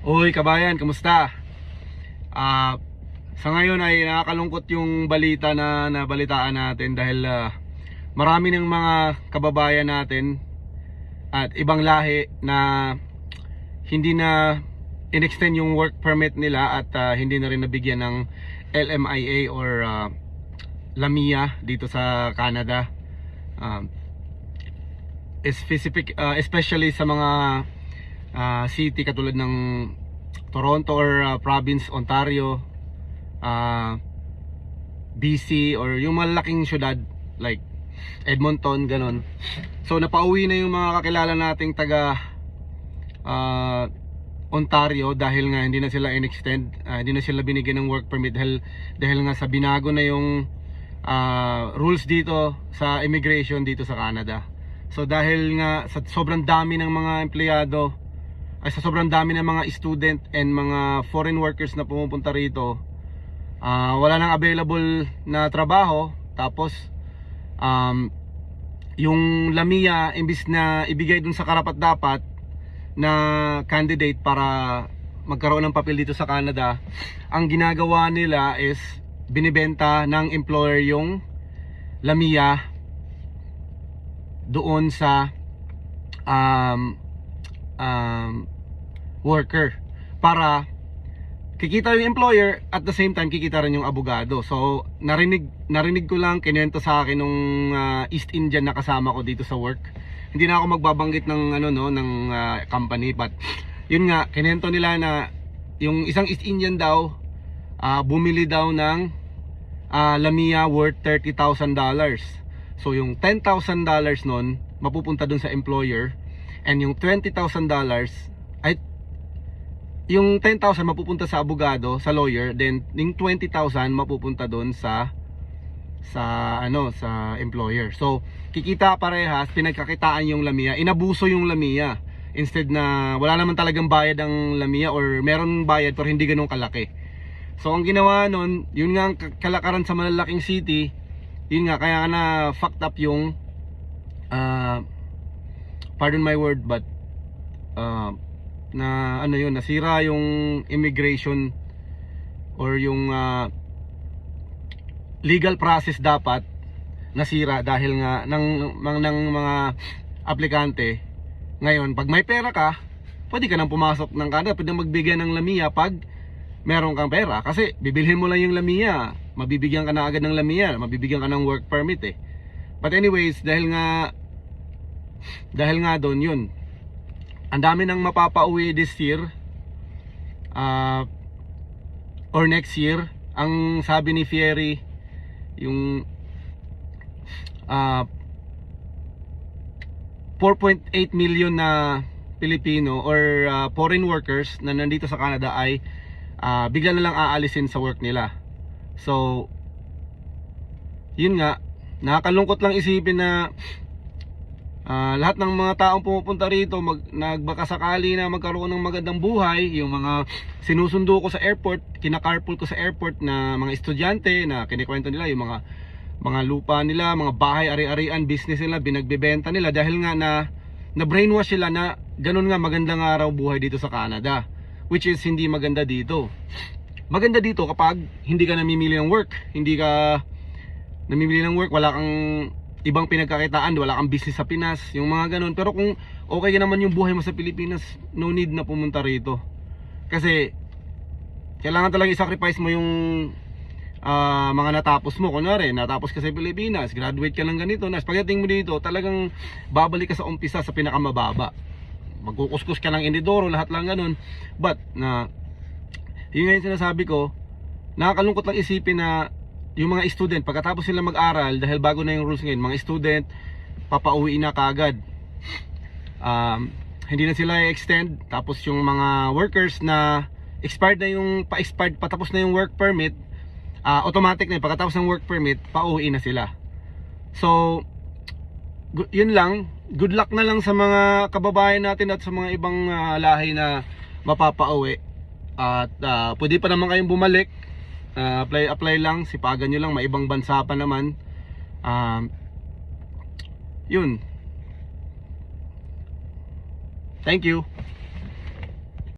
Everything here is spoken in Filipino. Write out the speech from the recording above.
Uy kabayan, kamusta? Ah, sa ngayon ay nakakalungkot yung balita na nabalitaan natin dahil marami ng mga kababayan natin at ibang lahi na hindi na inextend yung work permit nila at hindi na rin nabigyan ng LMIA or LAMIA dito sa Canada. Um, especially sa mga city katulad ng Toronto or province Ontario, BC or yung malaking syudad like Edmonton, ganon. So napauwi na yung mga kakilala nating taga Ontario dahil nga hindi na sila in-extend, hindi na sila binigyan ng work permit dahil nga sa binago na yung rules dito sa immigration dito sa Canada. So dahil nga sa sobrang dami ng mga empleyado ay sa sobrang dami ng mga student and mga foreign workers na pumupunta rito, wala nang available na trabaho. Tapos yung LAMIA imbis na ibigay dun sa karapat-dapat na candidate para magkaroon ng papel dito sa Canada, ang ginagawa nila is binibenta ng employer yung LAMIA doon sa worker para kikita yung employer at the same time kikita rin yung abogado. So narinig ko lang, kinento sa akin nung East Indian na kasama ko dito sa work. Hindi na ako magbabanggit ng ng company, but yun nga, kinento nila na yung isang East Indian daw bumili daw ng LAMIA worth $30,000. So yung $10,000 nun mapupunta dun sa employer, and yung $20,000 ay yung 10,000 mapupunta sa abogado, sa lawyer, then yung 20,000 mapupunta doon sa employer. So kikita parehas, pinagkakitaan yung LAMIA, inabuso yung LAMIA. Instead na wala naman talagang bayad ang LAMIA or meron bayad pero hindi ganun kalaki. So ang ginawa nun, yun nga ang kalakaran sa malalaking city, yun nga kaya na fucked up yung pardon my word, but na nasira yung immigration or yung legal process dapat nasira dahil nga ng mga aplikante. Ngayon pag may pera ka, pwede ka nang pumasok ng Canada, pwede magbigay ng LAMIA pag meron kang pera, kasi bibilhin mo lang yung LAMIA, mabibigyan ka na agad ng LAMIA, mabibigyan ka ng work permit eh. But anyways, dahil nga doon yun, ang dami nang mapapauwi this year or next year. Ang sabi ni Fieri, yung 4.8 million na Pilipino or foreign workers na nandito sa Canada ay bigla na lang aalisin sa work nila. So yun nga, nakakalungkot lang isipin na lahat ng mga taong pumupunta rito nagbaka sakali na magkaroon ng magandang buhay. Yung mga sinusundo ko sa airport, kinakarpool ko sa airport na mga estudyante na kinikwento nila yung mga lupa nila, mga bahay, ari-arian, business nila, binagbebenta nila dahil nga na brainwash sila na ganun nga magandang araw buhay dito sa Canada, which is hindi maganda dito. Maganda dito kapag hindi ka namimili ng work, wala kang ibang pinagkakitaan, wala kang business sa Pinas, yung mga ganun. Pero kung okay naman yung buhay mo sa Pilipinas, no need na pumunta rito. Kasi kailangan talaga i-sacrifice mo yung mga natapos mo. Kunwari, natapos ka sa Pilipinas, graduate ka ng ganito, na pagdating mo dito, talagang babalik ka sa umpisa sa pinakamababa. Magkukuskus ka ng inidoro, lahat lang ganun. But yun nga yung sinasabi ko, nakakalungkot lang isipin na yung mga student, pagkatapos sila mag-aral, dahil bago na yung rules ngayon, mga student papauwi na kaagad, hindi na sila i-extend. Tapos yung mga workers na expired na yung patapos na yung work permit, automatic na yun, pagkatapos ng work permit pauwi na sila. So yun lang, good luck na lang sa mga kababayan natin at sa mga ibang lahi na mapapauwi. At pwede pa naman kayong bumalik. Apply lang, sipagan nyo lang, may ibang bansa pa naman. Yun. Thank you.